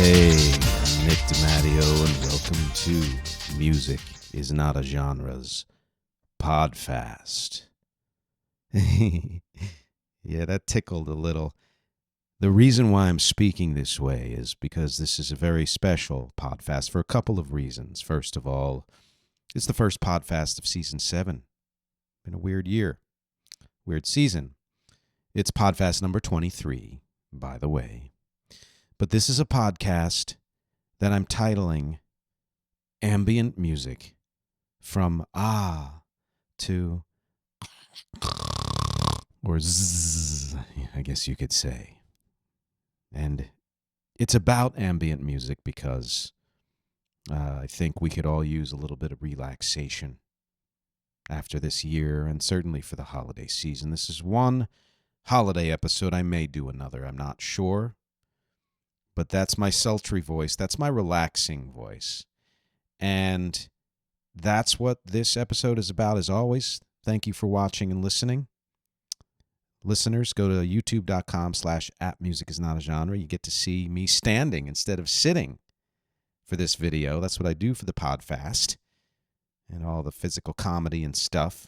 Hey, I'm Nick DiMatteo, and welcome to Music is Not a Genre's PODFAST. Yeah, that tickled a little. The reason why I'm speaking this way is because this is a very special PODFAST for a couple of reasons. First of all, it's the first PODFAST of Season 7. Been a weird year. Weird season. It's PODFAST number 23, by the way. But this is a podcast that I'm titling Ambient Music from Ah to or Zzz, I guess you could say. And it's about ambient music because I think we could all use a little bit of relaxation after this year and certainly for the holiday season. This is one holiday episode. I may do another. I'm not sure. But that's my sultry voice. That's my relaxing voice. And that's what this episode is about, as always. Thank you for watching and listening. Listeners, go to youtube.com/@musicisnotagenre. You get to see me standing instead of sitting for this video. That's what I do for the PODFAST and all the physical comedy and stuff.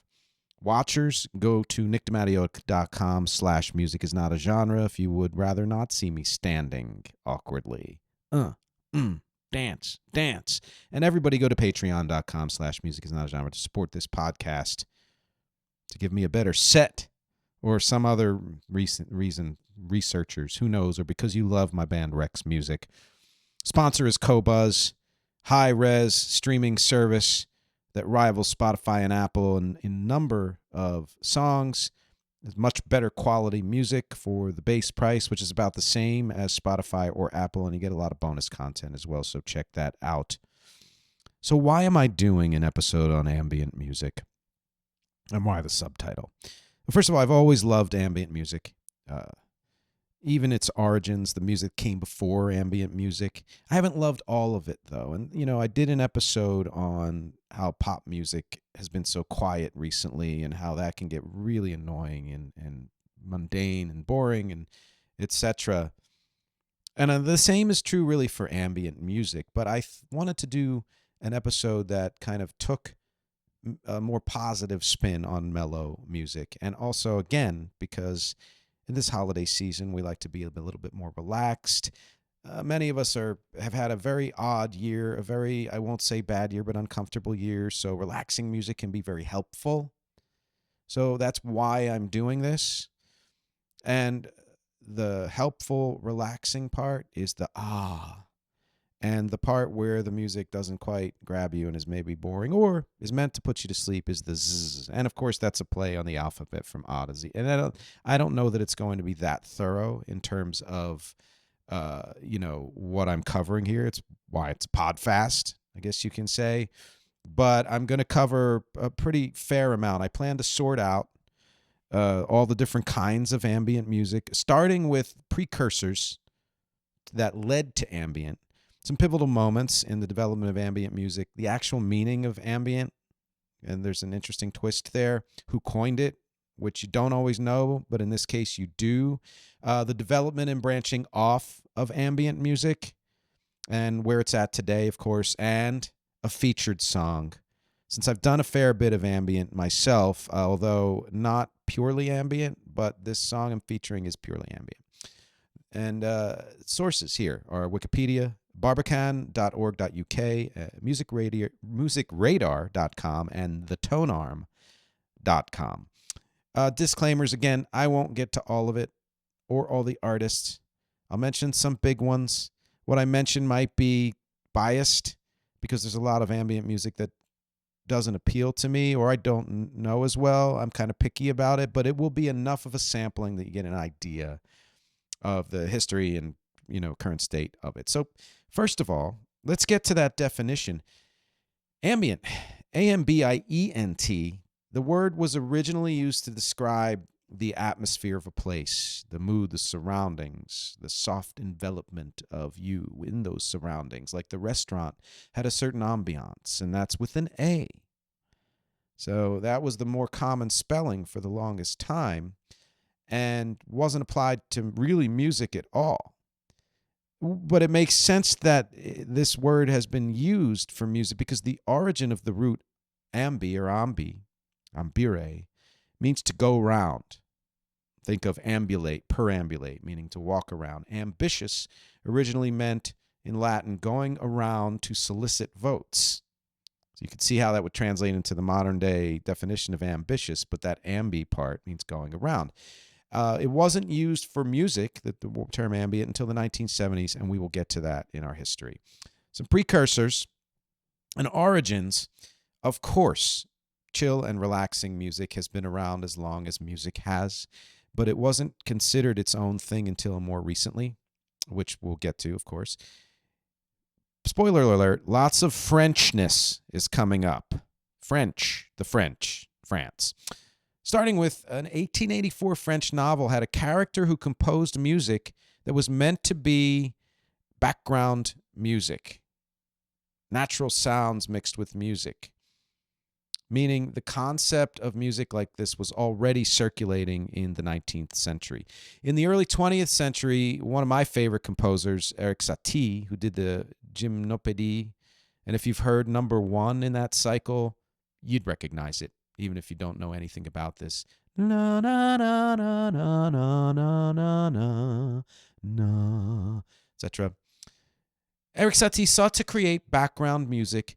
Watchers, go to nickdimatteo.com/musicisnotagenre if you would rather not see me standing awkwardly. Dance. And everybody go to patreon.com/musicisnotagenre to support this podcast, to give me a better set, or some other reason, researchers, who knows, or because you love my band Rex Music. Sponsor is Qobuz, high-res streaming service that rivals Spotify and Apple in number of songs. There's much better quality music for the base price, which is about the same as Spotify or Apple, and you get a lot of bonus content as well, so check that out. So why am I doing an episode on ambient music? And why the subtitle? Well, first of all, I've always loved ambient music. Even its origins, the music came before ambient music. I haven't loved all of it, though. And, I did an episode on how pop music has been so quiet recently and how that can get really annoying and mundane and boring and etc. And the same is true really for ambient music. But I wanted to do an episode that kind of took a more positive spin on mellow music. And also, again, because in this holiday season, we like to be a little bit more relaxed. Many of us have had a very odd year, a very, I won't say bad year, but uncomfortable year. So relaxing music can be very helpful. So that's why I'm doing this. And the helpful, relaxing part is the ah. And the part where the music doesn't quite grab you and is maybe boring or is meant to put you to sleep is the zzz. And of course, that's a play on the alphabet from A to Z. And I don't know that it's going to be that thorough in terms of, what I'm covering here. It's why it's PODFAST, I guess you can say. But I'm going to cover a pretty fair amount. I plan to sort out all the different kinds of ambient music, starting with precursors that led to ambient. Some pivotal moments in the development of ambient music, the actual meaning of ambient, and there's an interesting twist there, who coined it, which you don't always know, but in this case you do. The development and branching off of ambient music and where it's at today, of course, and a featured song. Since I've done a fair bit of ambient myself, although not purely ambient, but this song I'm featuring is purely ambient. And sources here are Wikipedia, barbican.org.uk, musicradar.com, and thetonearm.com. Disclaimers, again, I won't get to all of it or all the artists. I'll mention some big ones. What I mention might be biased because there's a lot of ambient music that doesn't appeal to me or I don't know as well. I'm kind of picky about it, but it will be enough of a sampling that you get an idea of the history and current state of it. So first of all, let's get to that definition. Ambient, A-M-B-I-E-N-T, the word was originally used to describe the atmosphere of a place, the mood, the surroundings, the soft envelopment of you in those surroundings. Like the restaurant had a certain ambiance, and that's with an A. So that was the more common spelling for the longest time and wasn't applied to really music at all. But it makes sense that this word has been used for music because the origin of the root ambi or ambire, means to go round. Think of ambulate, perambulate, meaning to walk around. Ambitious originally meant, in Latin, going around to solicit votes. So you could see how that would translate into the modern day definition of ambitious, but that ambi part means going around. It wasn't used for music, the term ambient, until the 1970s, and we will get to that in our history. Some precursors and origins. Of course, chill and relaxing music has been around as long as music has, but it wasn't considered its own thing until more recently, which we'll get to, of course. Spoiler alert, lots of Frenchness is coming up. French, France. Starting with an 1884 French novel had a character who composed music that was meant to be background music, natural sounds mixed with music, meaning the concept of music like this was already circulating in the 19th century. In the early 20th century, one of my favorite composers, Eric Satie, who did the Gymnopédie, and if you've heard number 1 in that cycle, you'd recognize it, even if you don't know anything about this. Na na na na na na na na na na, etc. Eric Satie sought to create background music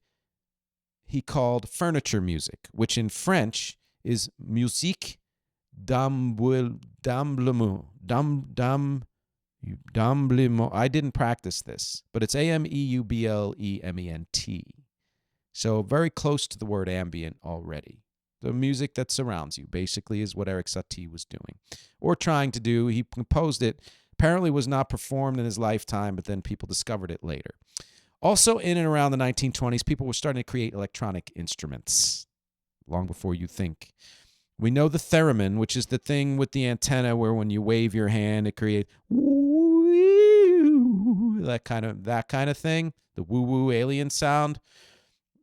he called furniture music, which in French is musique d'emblement. I didn't practice this, but it's AMEUBLEMENT. So very close to the word ambient already. The music that surrounds you basically is what Eric Satie was doing, or trying to do. He composed it. Apparently was not performed in his lifetime, but then people discovered it later. Also in and around the 1920s, people were starting to create electronic instruments, long before you think. We know the theremin, which is the thing with the antenna where when you wave your hand, it creates that kind of thing, the woo-woo alien sound,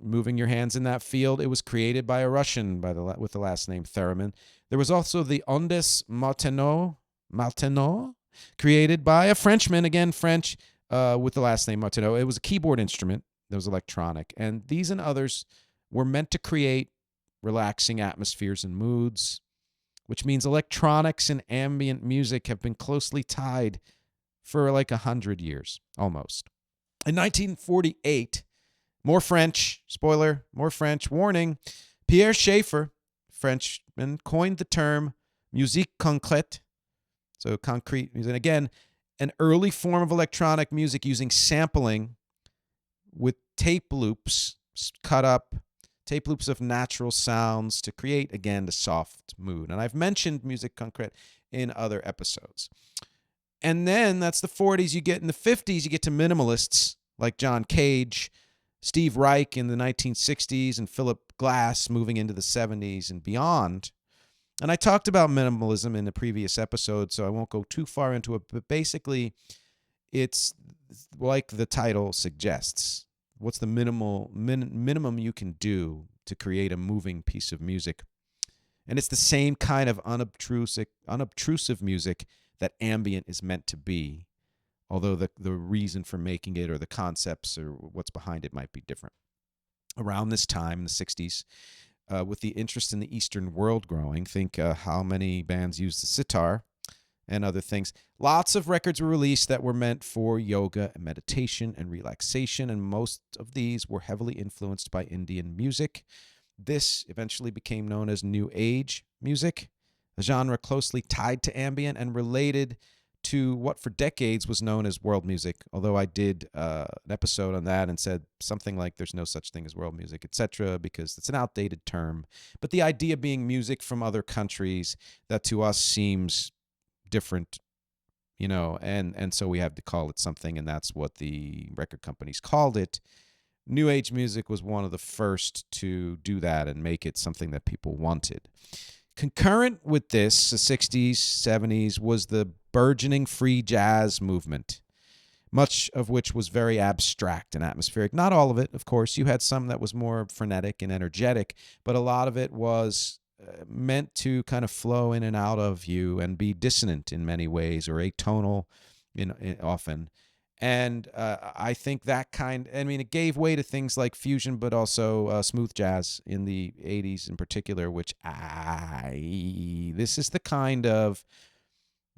moving your hands in that field. It was created by a Russian with the last name theremin. There was also the ondes Martenot, created by a Frenchman, again French, with the last name Martineau. It was a keyboard instrument that was electronic, and these and others were meant to create relaxing atmospheres and moods, which means electronics and ambient music have been closely tied for like 100 years, almost. In 1948, more French, spoiler, more French, warning, Pierre Schaeffer, Frenchman, coined the term musique concrète, so concrete music. And again, an early form of electronic music using sampling with tape loops, cut up tape loops of natural sounds to create, again, the soft mood. And I've mentioned musique concrète in other episodes. And then that's the 40s. You get in the 50s, you get to minimalists like John Cage, Steve Reich in the 1960s, and Philip Glass moving into the 70s and beyond. And I talked about minimalism in the previous episode, so I won't go too far into it. But basically, it's like the title suggests. What's the minimum you can do to create a moving piece of music? And it's the same kind of unobtrusive music that ambient is meant to be, although the reason for making it or the concepts or what's behind it might be different. Around this time, in the 60s, with the interest in the Eastern world growing, think how many bands use the sitar and other things. Lots of records were released that were meant for yoga and meditation and relaxation, and most of these were heavily influenced by Indian music. This eventually became known as New Age music, a genre closely tied to ambient and related to what for decades was known as world music, although I did an episode on that and said something like there's no such thing as world music, etc., because it's an outdated term. But the idea being music from other countries that to us seems different, and so we have to call it something, and that's what the record companies called it. New Age music was one of the first to do that and make it something that people wanted. Concurrent with this, the 60s, 70s, was the burgeoning free jazz movement, much of which was very abstract and atmospheric. Not all of it, of course. You had some that was more frenetic and energetic, but a lot of it was meant to kind of flow in and out of you and be dissonant in many ways, or atonal often. And I think it gave way to things like fusion, but also smooth jazz in the 80s in particular, this is the kind of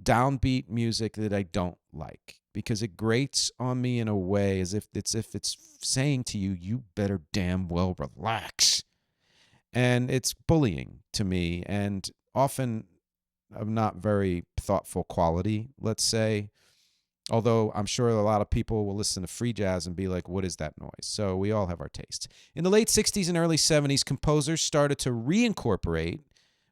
downbeat music that I don't like because it grates on me in a way as if it's saying to you, you better damn well relax. And it's bullying to me and often of not very thoughtful quality, let's say. Although I'm sure a lot of people will listen to free jazz and be like, what is that noise? So we all have our tastes. In the late 60s and early 70s, composers started to reincorporate,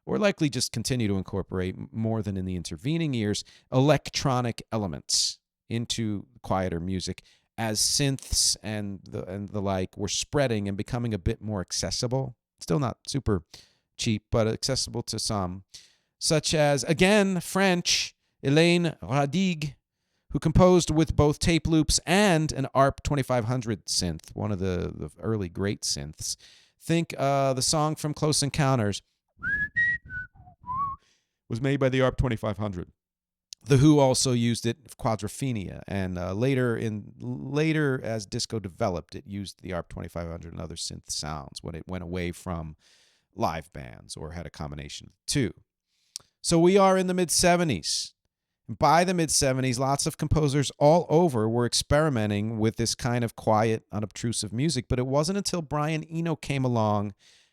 or likely just continue to incorporate more than in the intervening years, electronic elements into quieter music as synths and the like were spreading and becoming a bit more accessible. Still not super cheap, but accessible to some. Such as, again, French, Hélène Radigue, who composed with both tape loops and an ARP 2500 synth, one of the early great synths. Think the song from Close Encounters was made by the ARP 2500. The Who also used it for Quadrophenia, and later as disco developed, it used the ARP 2500 and other synth sounds when it went away from live bands or had a combination of the two. So we are in the mid-70s. By the mid-70s, lots of composers all over were experimenting with this kind of quiet, unobtrusive music, but it wasn't until Brian Eno came along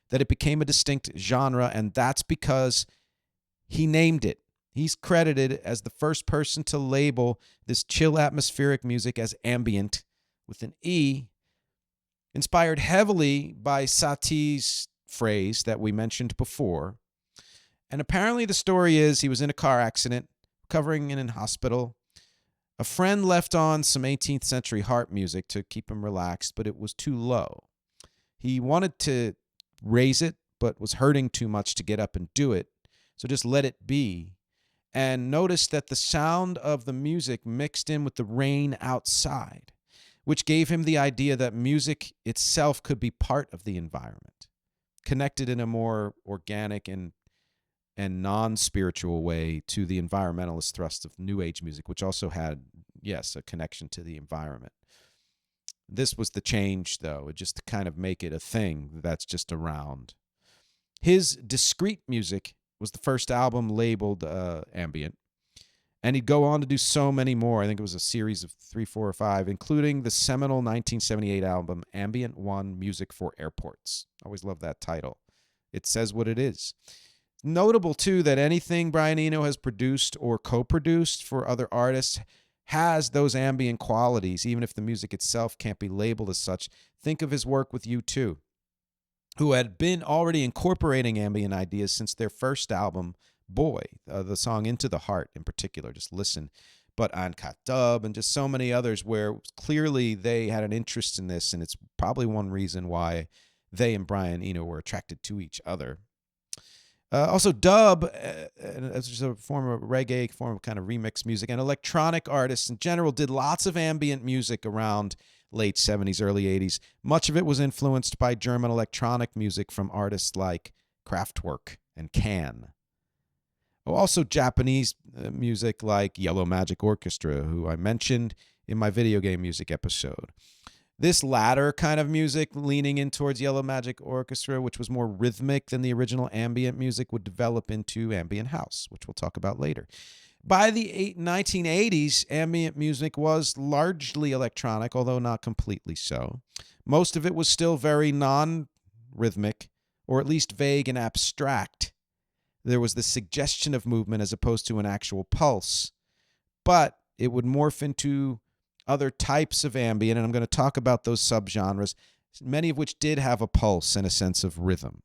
that it became a distinct genre, and that's because he named it. He's credited as the first person to label this chill atmospheric music as ambient with an E, inspired heavily by Satie's phrase that we mentioned before. And apparently the story is he was in a car accident, recovering in hospital. A friend left on some 18th century harp music to keep him relaxed, but it was too low. He wanted to raise it, but was hurting too much to get up and do it, so just let it be. And noticed that the sound of the music mixed in with the rain outside, which gave him the idea that music itself could be part of the environment, connected in a more organic and non-spiritual way to the environmentalist thrust of New Age music, which also had, yes, a connection to the environment. This was the change, though, just to kind of make it a thing that's just around. His discrete music was the first album labeled Ambient, and he'd go on to do so many more. I think it was a series of 3, 4, or 5, including the seminal 1978 album Ambient 1 Music for Airports. I always love that title. It says what it is. Notable, too, that anything Brian Eno has produced or co-produced for other artists has those ambient qualities, even if the music itself can't be labeled as such. Think of his work with U2, who had been already incorporating ambient ideas since their first album, Boy, the song Into the Heart in particular. Just listen. But Uncut Dub and just so many others where clearly they had an interest in this, and it's probably one reason why they and Brian Eno were attracted to each other. Also, dub, as a form of reggae, form of kind of remix music, and electronic artists in general did lots of ambient music around late 70s, early 80s. Much of it was influenced by German electronic music from artists like Kraftwerk and Can. Also, Japanese music like Yellow Magic Orchestra, who I mentioned in my video game music episode. This latter kind of music, leaning in towards Yellow Magic Orchestra, which was more rhythmic than the original ambient music, would develop into ambient house, which we'll talk about later. By the 1980s, ambient music was largely electronic, although not completely so. Most of it was still very non-rhythmic, or at least vague and abstract. There was the suggestion of movement as opposed to an actual pulse. But it would morph into other types of ambient, and I'm going to talk about those subgenres, many of which did have a pulse and a sense of rhythm.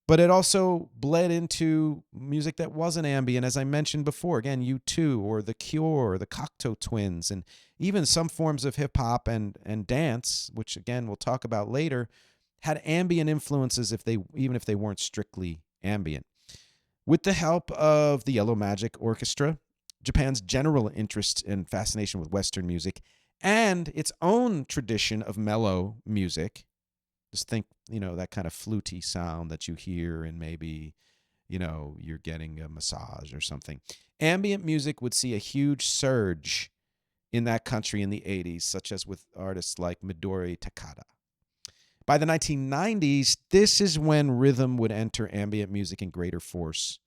But it also bled into music that wasn't ambient, as I mentioned before. Again, U2 or The Cure, the Cocteau Twins, and even some forms of hip-hop and dance, which, again, we'll talk about later, had ambient influences even if they weren't strictly ambient. With the help of the Yellow Magic Orchestra, Japan's general interest and fascination with Western music, and its own tradition of mellow music. Just think, that kind of fluty sound that you hear and maybe, you're getting a massage or something. Ambient music would see a huge surge in that country in the 80s, such as with artists like Midori Takada. By the 1990s, this is when rhythm would enter ambient music in greater force,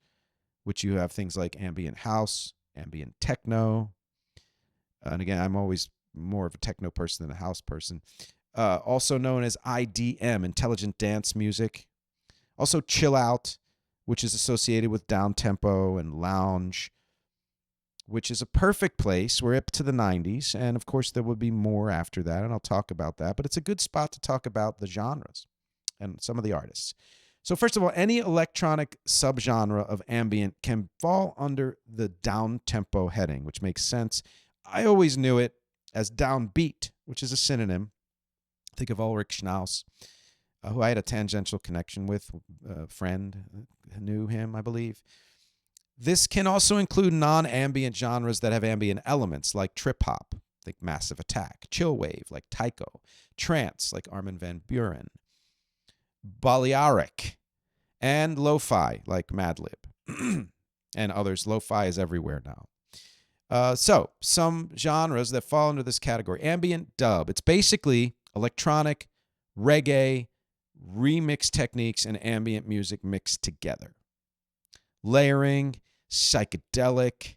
which you have things like ambient house, ambient techno. And again, I'm always more of a techno person than a house person. Also known as IDM, intelligent dance music. Also chill out, which is associated with down tempo and lounge, which is a perfect place. We're up to the 90s, and of course there will be more after that, and I'll talk about that, but it's a good spot to talk about the genres and some of the artists. So first of all, any electronic subgenre of ambient can fall under the down-tempo heading, which makes sense. I always knew it as downbeat, which is a synonym. Think of Ulrich Schnaus, who I had a tangential connection with, a friend knew him, I believe. This can also include non-ambient genres that have ambient elements, like trip-hop, like Massive Attack, chill wave, like Tycho, trance, like Armin van Buuren, Balearic, and lo-fi, like Madlib, and others. Lo-fi is everywhere now. So, some genres that fall under this category. Ambient dub. It's basically electronic, reggae, remix techniques, and ambient music mixed together. Layering, psychedelic.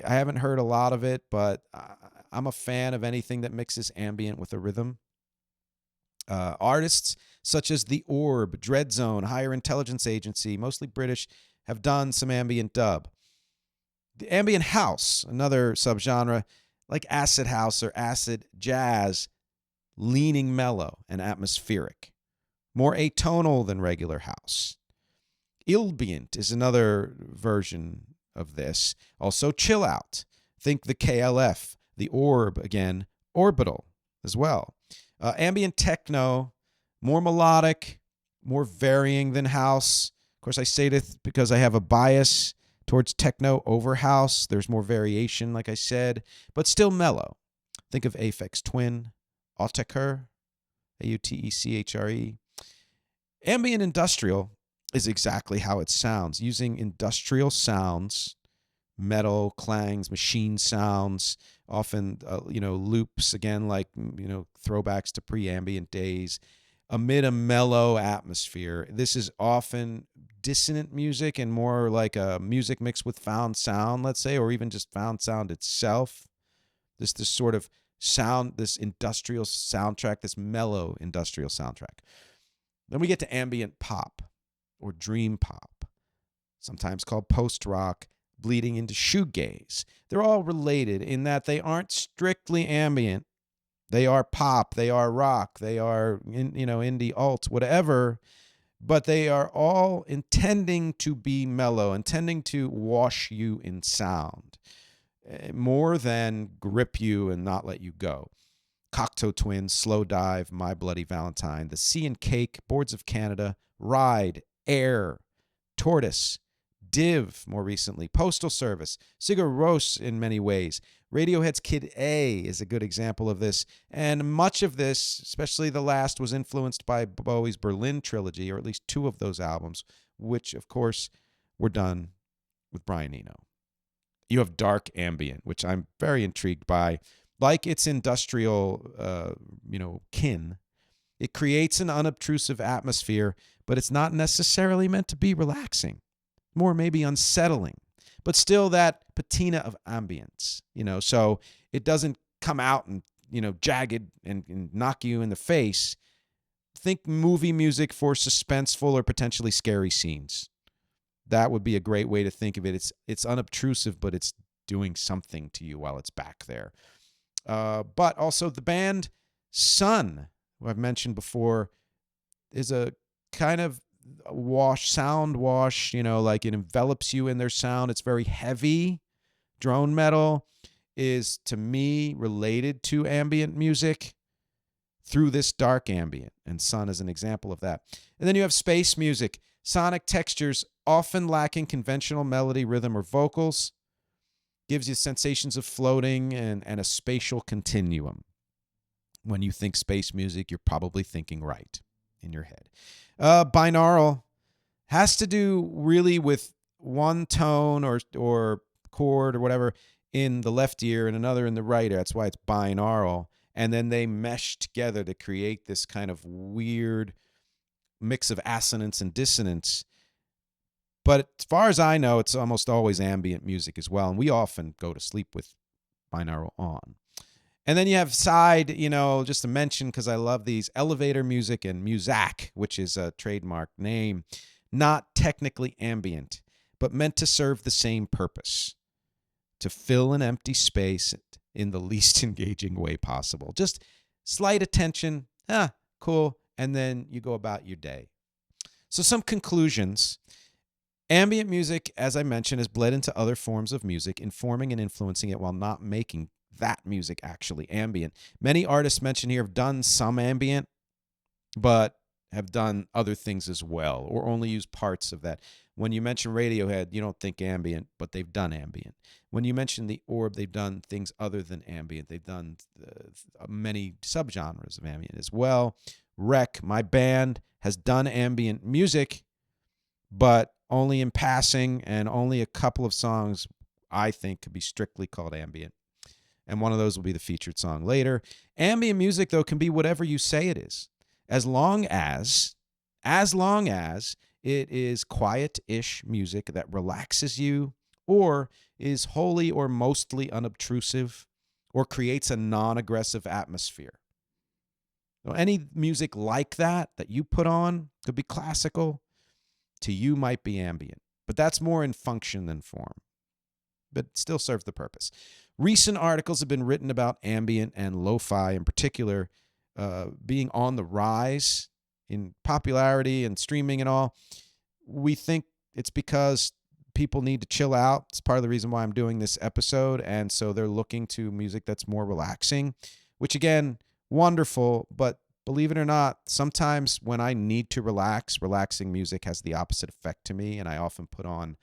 I haven't heard a lot of it, but I'm a fan of anything that mixes ambient with a rhythm. Artists such as The Orb, Dread Zone, Higher Intelligence Agency, mostly British, have done some ambient dub. The ambient house, another subgenre, like acid house or acid jazz, leaning mellow and atmospheric, more atonal than regular house. Ambient is another version of this. Also chill out. Think the KLF, the Orb, again, orbital as well. Ambient techno, more melodic, more varying than house. Of course, I say this because I have a bias towards techno over house. There's more variation, like I said, but still mellow. Think of Aphex Twin, Autechre, Autechre. Ambient industrial is exactly how it sounds, using industrial sounds, metal clangs, machine sounds, often loops, again, like throwbacks to pre-ambient days, amid a mellow atmosphere. This is often dissonant music and more like a music mixed with found sound, let's say, or even just found sound itself. This sort of sound, this industrial soundtrack, this mellow industrial soundtrack. Then we get to ambient pop or dream pop, sometimes called post-rock, bleeding into shoegaze. They're all related in that they aren't strictly ambient. They are pop, they are rock, they are indie alt, whatever, but they are all intending to be mellow, intending to wash you in sound, more than grip you and not let you go. Cocteau Twins, Slow Dive, My Bloody Valentine, The Sea and Cake, Boards of Canada, Ride, Air, Tortoise, Div, more recently, Postal Service, Sigur Rós in many ways. Radiohead's Kid A is a good example of this, and much of this, especially the last, was influenced by Bowie's Berlin trilogy, or at least two of those albums, which, of course, were done with Brian Eno. You have dark ambient, which I'm very intrigued by. Like its industrial, kin, it creates an unobtrusive atmosphere, but it's not necessarily meant to be relaxing. More maybe unsettling, but still that patina of ambience, so it doesn't come out and, jagged and knock you in the face. Think movie music for suspenseful or potentially scary scenes. That would be a great way to think of it. It's unobtrusive, but it's doing something to you while it's back there. But also the band Sun, who I've mentioned before, is a kind of sound wash, like it envelops you in their sound. It's very heavy. Drone metal is, to me, related to ambient music through this dark ambient, and Sun is an example of that. And then you have space music, sonic textures often lacking conventional melody, rhythm, or vocals. Gives you sensations of floating and a spatial continuum. When you think space music, you're probably thinking right in your head. Binaural has to do really with one tone or chord or whatever in the left ear and another in the right ear. That's why it's binaural. And then they mesh together to create this kind of weird mix of assonance and dissonance. But as far as I know, it's almost always ambient music as well. And we often go to sleep with binaural on. And then you have side, just to mention, because I love these, elevator music and Muzak, which is a trademark name, not technically ambient, but meant to serve the same purpose, to fill an empty space in the least engaging way possible. Just slight attention, cool, and then you go about your day. So some conclusions. Ambient music, as I mentioned, has bled into other forms of music, informing and influencing it while not making that music actually ambient. Many artists mentioned here have done some ambient, but have done other things as well, or only use parts of that. When you mention Radiohead, you don't think ambient, but they've done ambient. When you mention The Orb, they've done things other than ambient. They've done many subgenres of ambient as well. My band, has done ambient music, but only in passing, and only a couple of songs I think could be strictly called ambient. And one of those will be the featured song later. Ambient music, though, can be whatever you say it is, as long as it is quiet-ish music that relaxes you, or is wholly or mostly unobtrusive, or creates a non-aggressive atmosphere. So any music like that you put on could be classical, to you might be ambient. But that's more in function than form, but still serves the purpose. Recent articles have been written about ambient and lo-fi in particular being on the rise in popularity and streaming and all. We think it's because people need to chill out. It's part of the reason why I'm doing this episode. And so they're looking to music that's more relaxing, which again, wonderful. But believe it or not, sometimes when I need to relax, relaxing music has the opposite effect to me. And I often put on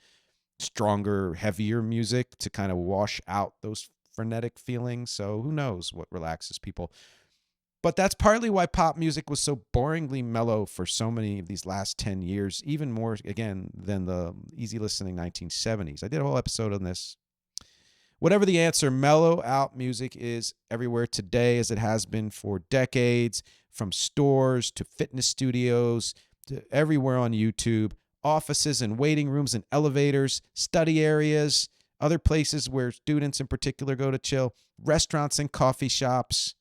stronger, heavier music to kind of wash out those frenetic feelings. So who knows what relaxes people. But that's partly why pop music was so boringly mellow for so many of these last 10 years, even more, again, than the easy listening 1970s. I did a whole episode on this. Whatever the answer, mellow out music is everywhere today, as it has been for decades, from stores to fitness studios to everywhere on YouTube, offices and waiting rooms and elevators, study areas, other places where students in particular go to chill, restaurants and coffee shops.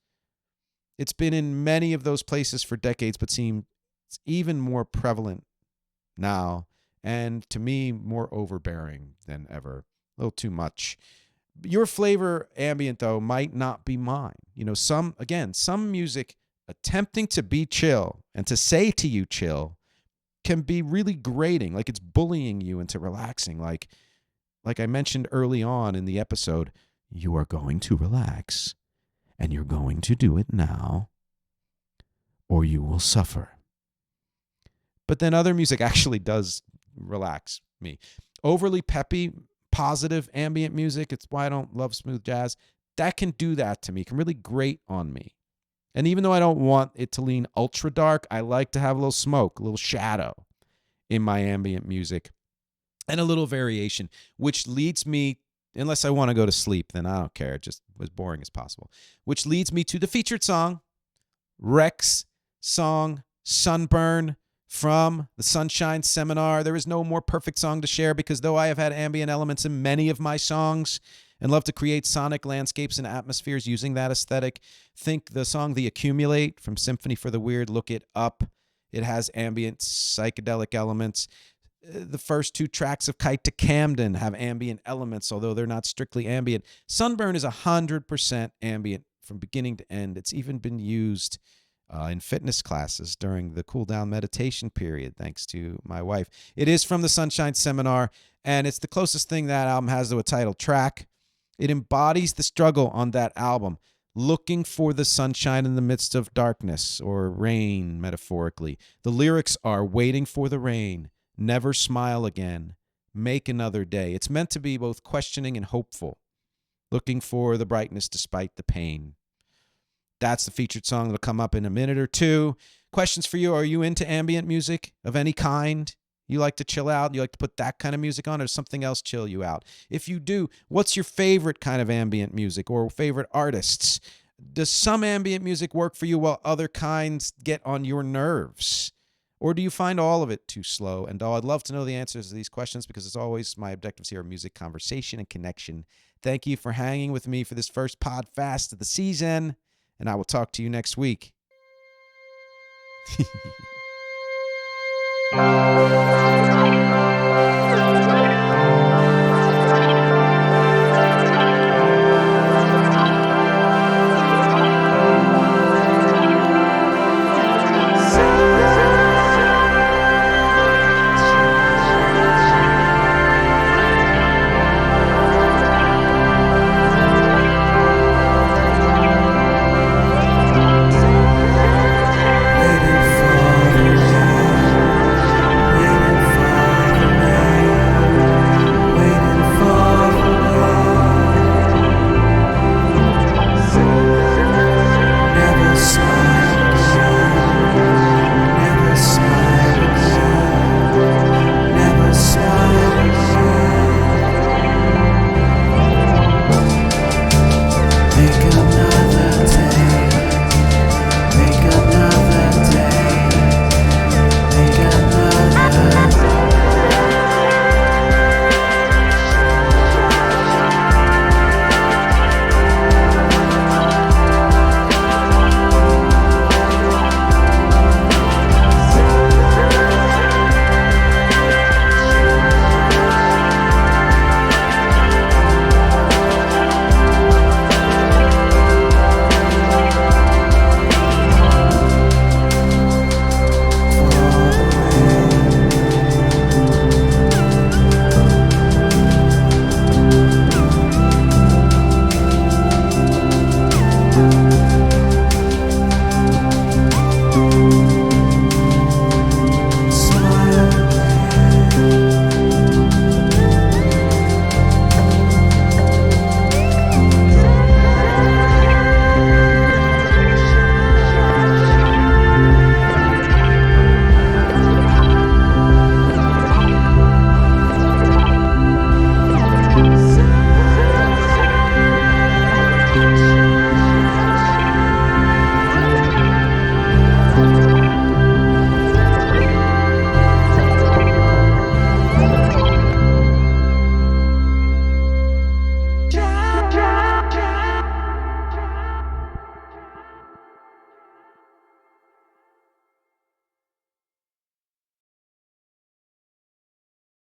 It's been in many of those places for decades, but seems even more prevalent now, and to me, more overbearing than ever. A little too much. Your flavor ambient, though, might not be mine. Some music attempting to be chill and to say to you chill can be really grating, like it's bullying you into relaxing. Like I mentioned early on in the episode, you are going to relax. And you're going to do it now, or you will suffer. But then other music actually does relax me. Overly peppy, positive ambient music, it's why I don't love smooth jazz, that can do that to me, can really grate on me. And even though I don't want it to lean ultra dark, I like to have a little smoke, a little shadow in my ambient music, and a little variation, which leads me, unless I want to go to sleep, then I don't care. Just as boring as possible. Which leads me to the featured song, REC's song, Sunburn, from the Sunshine Seminar. There is no more perfect song to share, because though I have had ambient elements in many of my songs and love to create sonic landscapes and atmospheres using that aesthetic, think the song The Accumulate from Symphony for the Weird, look it up. It has ambient psychedelic elements. The first two tracks of Kite to Camden have ambient elements, although they're not strictly ambient. Sunburn is 100% ambient from beginning to end. It's even been used in fitness classes during the cool down meditation period, thanks to my wife. It is from the Sunshine Seminar, and it's the closest thing that album has to a title track. It embodies the struggle on that album, looking for the sunshine in the midst of darkness, or rain, metaphorically. The lyrics are waiting for the rain, never smile again, make another day. It's meant to be both questioning and hopeful, looking for the brightness despite the pain. That's the featured song that'll come up in a minute or two. Questions for you. Are you into ambient music of any kind? You like to chill out? You like to put that kind of music on, or does something else chill you out? If you do, what's your favorite kind of ambient music or favorite artists? Does some ambient music work for you while other kinds get on your nerves? Or do you find all of it too slow and dull? I'd love to know the answers to these questions because, as always, my objectives here are music, conversation, and connection. Thank you for hanging with me for this first PODFAST of the season, and I will talk to you next week.